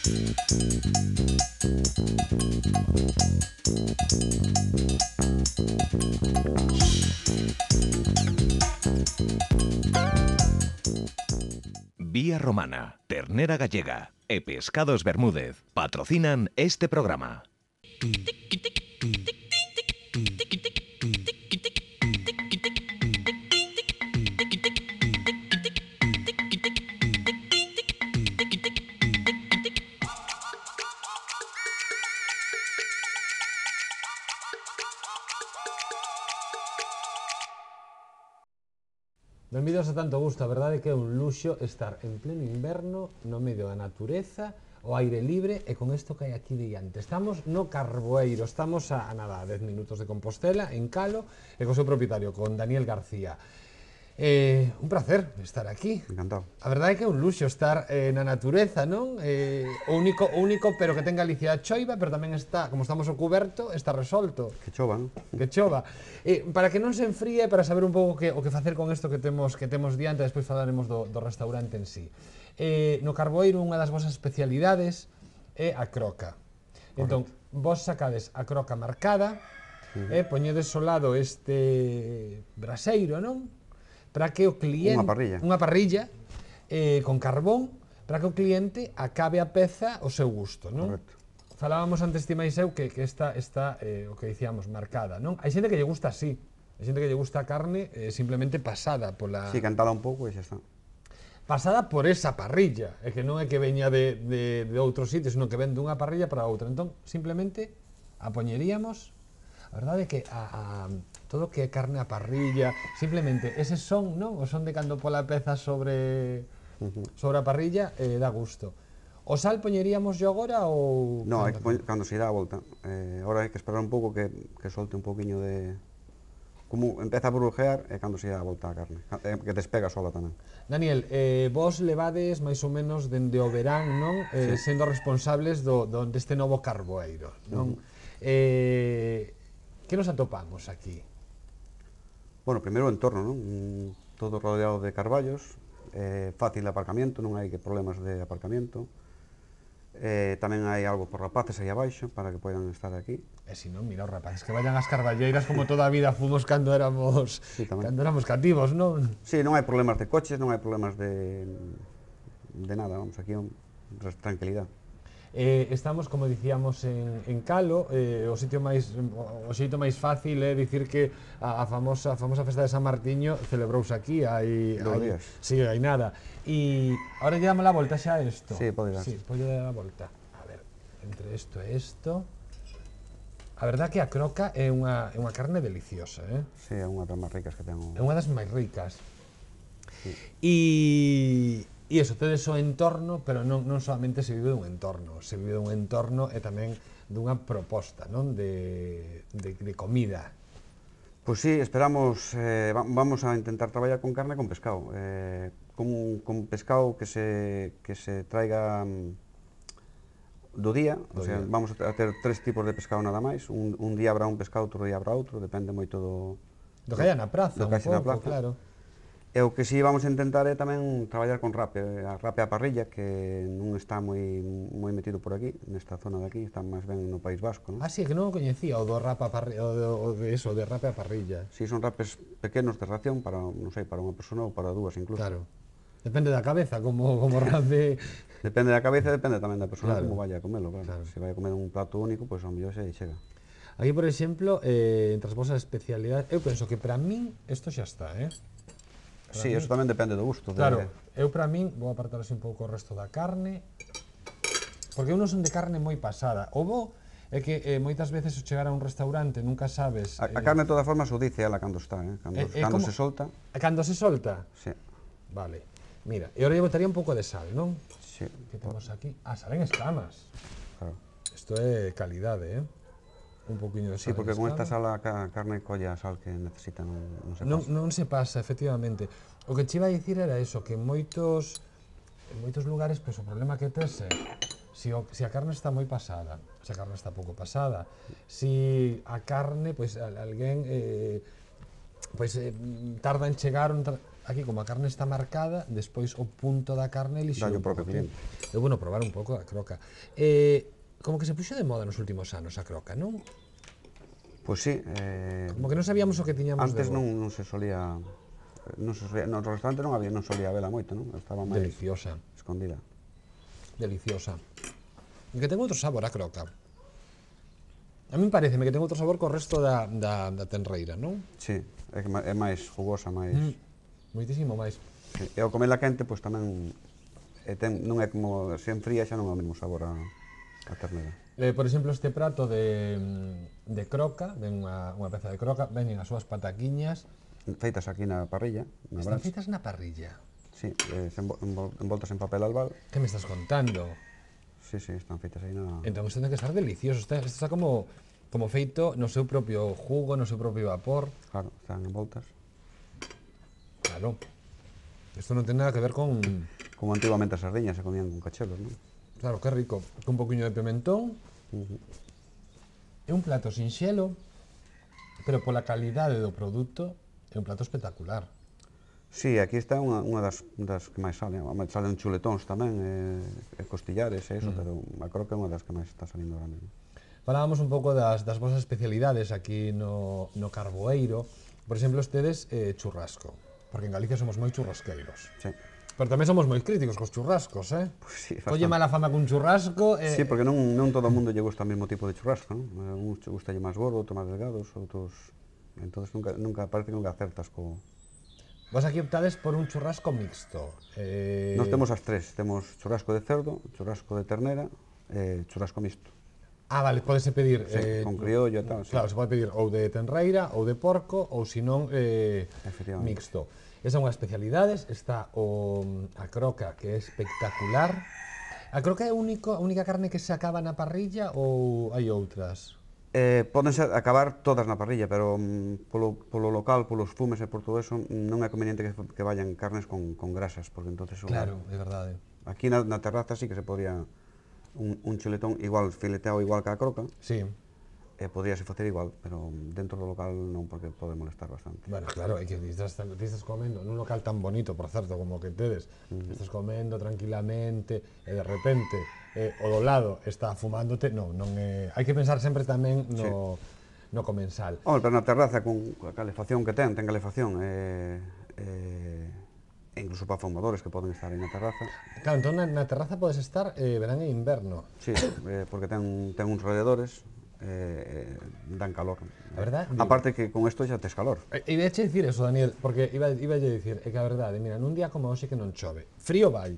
Vía Romana, Ternera Gallega e Pescados Bermúdez patrocinan este programa. Benvidos a Tanto Gusto, a verdade é que é un luxo estar en pleno inverno no medio da natureza, o aire libre e con isto que hai aquí diante. Estamos no Carboeiro, estamos a nada, a 10 minutos de Compostela, en Calo, e co seu propietario, con Daniel García. Un placer estar aquí. Encantado. A verdade é que é un luxo estar na natureza, non? O único, pero que ten Galicia choiva, pero tamén está, como estamos ao cuberto, está resolto. Que chova, non? Que chova. Para que non se enfríe, para saber un pouco o que facer con isto que temos diante, despois falaremos do restaurante en sí. No Carboeiro, unha das vosas especialidades é a croca. Entón, vos sacades a croca marcada, poñedes ao lado este braseiro, non? Para que o cliente... Unha parrilla con carbón, para que o cliente acabe a peza ao seu gusto, non? Correcto. Falábamos antes ti máis eu que esta o que dicíamos, marcada, non? Hai xente que lle gusta así, hai xente que lle gusta a carne simplemente pasada pola... Si, cantada un pouco e xa está. Pasada por esa parrilla, é que non é que veña de outro sitio, senón que ven dunha parrilla para outra. Entón, simplemente a poñeríamos. A verdade é que todo o que é carne a parrilla, simplemente ese son, non? O son de cando pola peza sobre a parrilla dá gusto. O sal poñeríamos yo agora ou... Non, hai que cando se dá a volta. Agora hai que esperar un pouco que solte un pouquiño de... Como empeza a burbujear é cando se dá a volta a carne, que despega sola tamén. Daniel, vos levades máis ou menos dende o verán, non? Sendo responsables deste novo Carboeiro, non? Que nos atopamos aquí? Bueno, primeiro o entorno, non? Todo rodeado de carballos, fácil de aparcamiento, non hai problemas de aparcamiento. Tamén hai algo por rapaces aí abaixo para que poidan estar aquí. E se non, mira os rapaces que vayan ás carballeiras como toda a vida fomos cando éramos cativos, non? Si, non hai problemas de coches, non hai problemas de nada, vamos, aquí tranquilidade. Estamos, como dicíamos, en Calo, o xeito máis fácil é dicir que a famosa festa de San Martiño celebrouse aquí hai 2 días. Si, hai nada. E agora lle damos a volta xa a isto. Si, pode dar. Si, pode dar a volta. A ver, entre isto e isto. A verdad que a croca é unha carne deliciosa, Si, é unha das máis ricas que tengo. É unha das máis ricas. Sí. E iso, tedes o entorno, pero non solamente se vive dun entorno, se vive dun entorno e tamén dunha proposta, non? De comida. Pois si, esperamos, vamos a intentar traballar con carne e con pescado. Con pescado que se traiga do día, o sea, vamos a ter 3 tipos de pescado nada máis. Un día habrá un pescado, outro día habrá outro, depende moito do que haya na praza, un pouco, claro. E o que si vamos a intentar é tamén traballar con rape, a rape a parrilla, que non está moi metido por aquí, nesta zona de aquí, está máis ben no País Vasco, non? Ah, si, que non o coñecía, o do rape a parrilla, o de rape a parrilla. Si, son rapes pequenos de ración para, non sei, para unha persona ou para dúas incluso. Claro. Depende da cabeza, como rape... Depende da cabeza e depende tamén da persona como vaya a comelo, claro. Se vai a comer un plato único, pois ao mellor se chega. Aquí, por exemplo, entre as vosas especialidades, eu penso que para min isto xa está, Si, eso tamén depende do gusto. Claro, eu para min vou apartar así un pouco o resto da carne, porque unos son de carne moi pasada. O bo é que moitas veces ao chegar a un restaurante nunca sabes... A carne, de todas formas, o dice ela cando está, cando se solta. Cando se solta? Si. Vale. Mira, e agora lle botaría un pouco de sal, non? Si. Que temos aquí? Ah, sal en escamas. Claro. Isto é calidade, un poquinho de sal. Sí, porque con esta sal a carne colle a sal que necesita, non se pasa. Non se pasa, efectivamente. O que che iba a dicir era eso, que en moitos lugares, pois o problema que tes é se a carne está moi pasada, se a carne está pouco pasada, se a carne, pois alguén pois tarda en chegar, aquí como a carne está marcada, despois o punto da carne elixe Dalle o un propio pouco. cliente. É bueno probar un pouco a croca. Como que se puxo de moda nos últimos anos a croca, non? Pois sí, Como que non sabíamos o que tiñamos antes de bo. non se solía, no restaurante non solía vela moito, non? Estaba máis Deliciosa, escondida. deliciosa. E que ten outro sabor a croca. A min pareceme que ten outro sabor co resto da tenreira, non? Sí, é máis jugosa, máis... Moitísimo máis. Sí. E ao comela quente, pois tamén non é como se enfría, xa non é o mesmo sabor a ternera. Por exemplo, este prato de croca, ven unha peza de croca, veñen as súas pataquiñas, Feitas aquí na parrilla, na están brasa. feitas na parrilla. Sí, envoltas en papel albal. Que me estás contando? Sí, sí, están feitas aí na... Entón, isto ten que estar delicioso. Isto está como feito no seu propio jugo, no seu propio vapor. Claro, están envoltas. Claro. Isto non ten nada que ver con... Como antiguamente as sardiñas se comían con cachelos, non? Claro, que rico. Con un poquinho de pimentón. É un plato sinxelo, pero pola calidade do produto é un plato espectacular. Sí, aquí está unha das que máis salen. Salen chuletóns tamén, e costillares e iso, pero a croca é unha das que máis está salindo ahora mesmo. Falábamos un pouco das vosas especialidades aquí no Carboeiro. Por exemplo, ustedes churrasco, porque en Galicia somos moi churrasqueiros. Sí. Pero tamén somos moi críticos cos churrascos, eh? Pois sí, Colle bastante. mala fama cun churrasco Sí, porque non todo o mundo lle gusta o mesmo tipo de churrasco, non? Uns gustalle máis gordo, outros máis delgados, outros... Entón, nunca parece que nunca acertas co... Vos aquí optades por un churrasco mixto. Nós temos as tres, temos churrasco de cerdo, churrasco de ternera e churrasco mixto. Vale, pódese pedir... Sí, con criollo e tal, sí. Claro, se pode pedir ou de tenreira, ou de porco, ou senón Efectivamente. mixto. Esa é unha especialidades, está a croca, que é espectacular. A croca é a única carne que se acaba na parrilla ou hai outras? Pódense acabar todas na parrilla, pero polo local, polos fumes e por todo eso, non é conveniente que vayan carnes con grasas, porque entonces... Claro, é verdade. Aquí na terraza sí que se podría un chuletón igual, fileteado igual que a croca, Sí. podríase facer igual, pero dentro do local non, porque pode molestar bastante. Bueno, claro, é que ti estás comendo nun local tan bonito, por certo, como que tedes. Estás comendo tranquilamente e de repente o do lado está fumándote. Non é... Hai que pensar sempre tamén no comensal. Home, pero na terraza, con a calefacción que ten calefacción, incluso para fumadores que poden estar aí na terraza. Claro, entón na terraza podes estar verán e inverno. Sí, porque ten uns radiadores, dan calor. A verdad, Aparte que con isto xa tes calor. Iba a dicir eso, Daniel, porque iba a dicir, é que a verdade, mira, nun día como hoxe que non chove, frío vai,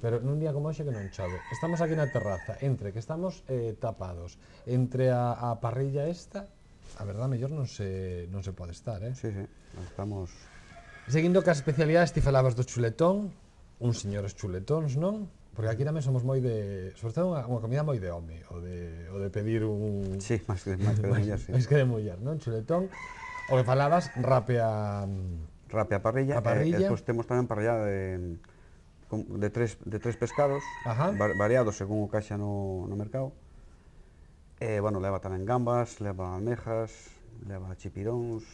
pero nun día como hoxe que non chove, estamos aquí na terraza, entre que estamos tapados, entre a parrilla esta, a verdade, mellor non se pode estar, Sí, sí, estamos... Seguindo cas especialidades, ti falabas do chuletón, uns señores chuletóns, non? Porque aquí tamén somos moi de... Sobre todo unha comida moi de home, o de pedir un... Sí, máis que de muller, sí. máis que de muller, non? Chuletón. O que falabas, rape a... Rape a parrilla, e despois temos tamén parrilla de tres pescados, Ajá. variados según o caixa no mercado. Bueno, leva tamén gambas, leva almejas, leva chipiróns,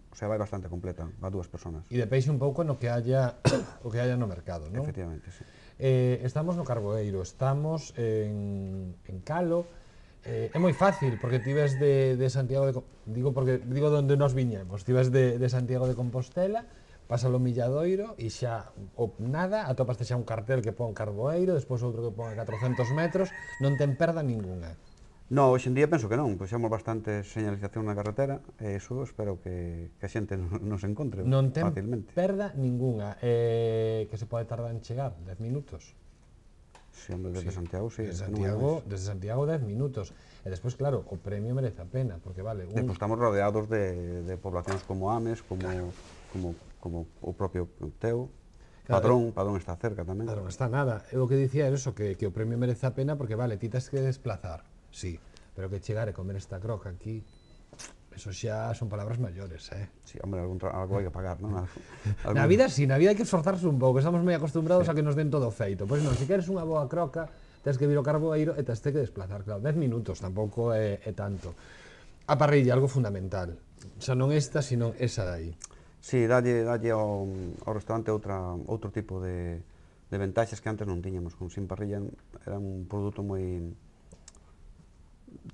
o sea, vai bastante completa, a dúas personas. E de peixe un pouco no que haya o que haya no mercado, non? Efectivamente, sí. Estamos no Carboeiro, estamos en Calo. É moi fácil, porque ti ves de Santiago de... Digo donde nos viñemos. Ti ves de Santiago de Compostela, pasa o Milladoiro e xa, nada, atopaste xa un cartel que pon Carboeiro, despois outro que pon a 400 metros, non ten perda ningunha. No, hoxe en día penso que non, puxemos bastante señalización na carretera e iso espero que a xente nos encontre Non ten fácilmente. perda ningunha, que se pode tardar en chegar, 10 minutos. Si, hombre, desde Santiago, sí. Desde non é máis. Santiago 10 minutos. E despois, claro, o premio merece a pena, porque vale... Despois estamos rodeados de poblacións como Ames, como o propio Teo. Padrón está cerca tamén. Claro, non está nada. Eu o que dicía era eso, que o premio merece a pena, porque vale, ti tes que desplazar, sí, pero que chegar e comer esta croca aquí, eso xa son palabras maiores, Sí, hombre, algo hai que pagar, non? Na vida sí, na vida hai que esforzarse un pouco, estamos moi acostumbrados a que nos den todo feito. Pois non, se queres unha boa croca, tens que vir ao Carboeiro e tens que desplazar, claro, 10 minutos, tampouco é tanto. A parrilla, algo fundamental, xa non esta, sino esa de aí. Sí, dalle ao restaurante outro tipo de ventaxas que antes non tiñamos. Con Sin Parrilla era un produto moi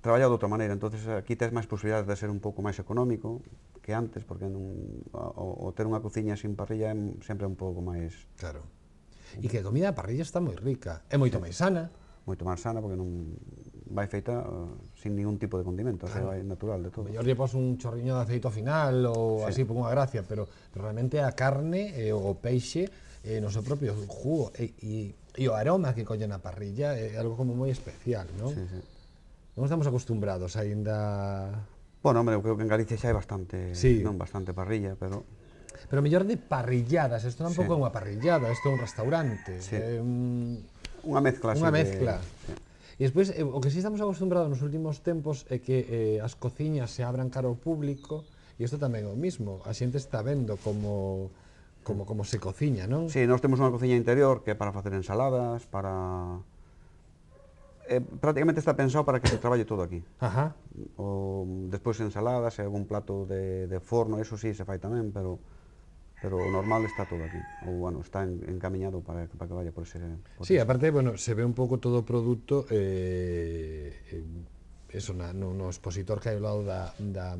traballado de outra maneira, entonces aquí tes máis posibilidades de ser un pouco máis económico que antes, porque o ter unha cociña sin parrilla sempre é un pouco máis Claro. E que a comida a parrilla está moi rica, é moito máis sana. moito máis sana, porque non vai feita sin ningún tipo de condimento, claro. Vai natural de todo. Mellor lle pos un chorriño de aceite ao final ou así por unha gracia, pero realmente a carne e o peixe no seu propio jugo e o aroma que colle na parrilla é algo como moi especial, non? Sí, sí. Non estamos acostumbrados aínda... Bueno, hombre, eu creo que en Galicia xa hai bastante, Sí. non bastante parrilla, pero Pero mellor de parrilladas, isto tampouco é unha parrillada, isto é un restaurante. Sí. Unha mezcla así mezcla. Sí. E despois, o que sí estamos acostumbrados nos últimos tempos é que as cociñas se abran cara ao público, e isto tamén é o mismo, a xente está vendo como se cociña, non? Sí, nós temos unha cociña interior que é para facer ensaladas, prácticamente está pensado para que se traballe todo aquí. Ajá. Despois ensaladas e algún plato de forno, eso sí se fai tamén, pero o normal está todo aquí. Ou, bueno, está encamiñado para que vaya por ese... Sí, aparte, bueno, se ve un pouco todo o produto eso, no expositor que hai ao lado da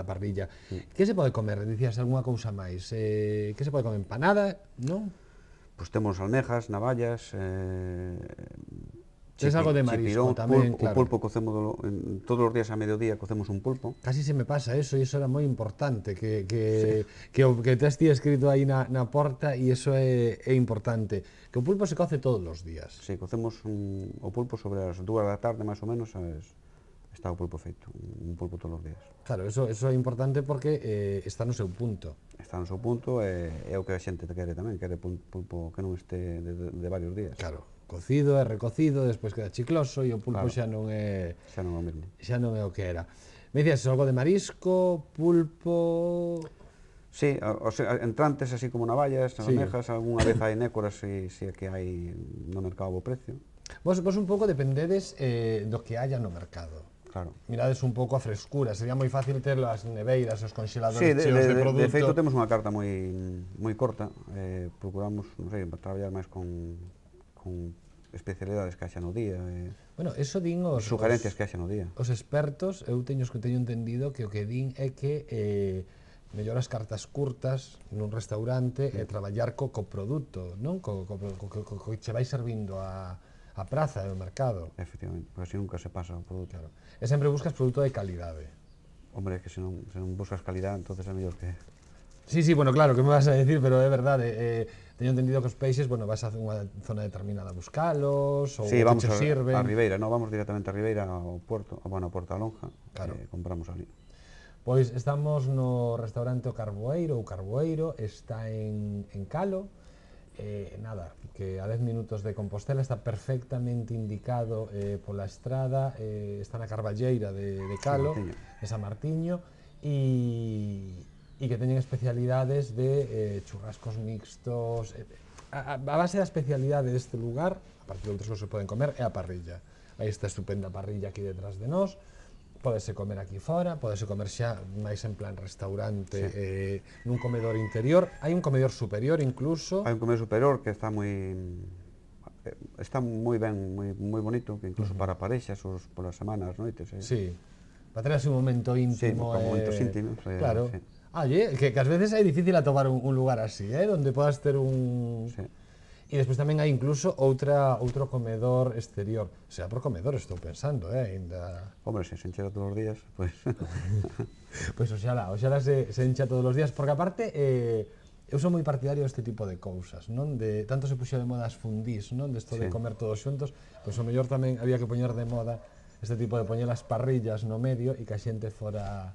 parrilla. Que se pode comer? Dicías algunha cousa máis? Que se pode comer? Empanada, non? Pois temos almejas, navallas, Tens algo de marisco chipirón, tamén, pulpo, claro. o pulpo cocemos todos os días a mediodía cocemos un pulpo. Casi se me pasa eso, e iso era moi importante, que tes ti escrito aí na porta, e iso é importante. Que o pulpo se coce todos os días. Sí, cocemos o pulpo sobre as 2 da tarde, máis ou menos, está o pulpo feito, un pulpo todos os días. Claro, eso é importante porque está no seu punto. Está no seu punto e é o que a xente quere tamén, quere pulpo que non este de varios días. Claro, cocido e recocido, despois queda chicloso e o pulpo Claro. xa non é Xa non é o mesmo. xa non é o que era. Me dicías algo de marisco, pulpo... Sí, entrantes así como navallas, Sí. almejas, algunha vez hai nécoras si é que hai no mercado o precio. Vos un pouco dependedes do que haya no mercado. Claro. Mirades un pouco a frescura, sería moi fácil ter as neveiras, os congeladores Sí, cheos de produto. de feito temos unha carta moi corta, procuramos, non sei, traballar máis con especialidades que haxa no día, Bueno, eso din sugerencias que haxa no día. os expertos, eu teño entendido que o que din é que mellor as cartas curtas nun restaurante e traballar co produto, non? Co que che vai servindo a praza e o mercado. Efectivamente, porque así nunca se pasa o produto. Claro. E sempre buscas produto de calidade. Hombre, que se non buscas calidad, entonces é mellor que... Sí, bueno, claro, que me vas a decir, pero é verdade. Teño entendido que os peixes, bueno, vas a unha zona determinada a buscalos, ou Sí, vamos que che sirven. a Ribeira, no, vamos directamente a Ribeira, ao Porto, bueno, a Porta Lonja, Claro. compramos ali. Pois estamos no restaurante O Carboeiro, está en Calo, nada, que a 10 minutos de Compostela, está perfectamente indicado pola estrada, está na Carballeira de Calo, de San Martiño, e que teñen especialidades de churrascos mixtos. A base da especialidade deste lugar, aparte de outras cousas que poden comer, é a parrilla. Aí está estupenda parrilla aquí detrás de nós. Pódese comer aquí fora, pódese comer xa máis en plan restaurante, nun comedor interior. Hai un comedor superior incluso. Hai un comedor superior que está moi ben, moi bonito, que incluso para parexas polas semanas, noites. Sí, para ter así un momento íntimo. Sí, para momentos íntimos. Claro. Sí. Oye, que ás veces é difícil atobar un lugar así, donde podas ter un... Sí. E despois tamén hai incluso outro comedor exterior. O sea, por comedor estou pensando, ainda... Hombre, se enchera todos os días, pois... Pois oxalá se encha todos os días, porque aparte eu sou moi partidario deste tipo de cousas, non? De tanto se puxo de moda as fundís, non? Desto de comer todos xuntos, pois o mellor tamén había que poñer de moda este tipo de poñer as parrillas no medio e que a xente fora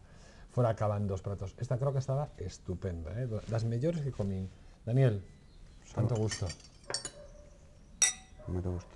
acabando os pratos. Esta croca estaba estupenda, das mellores que comín. Daniel, tanto gusto. Moito gusto.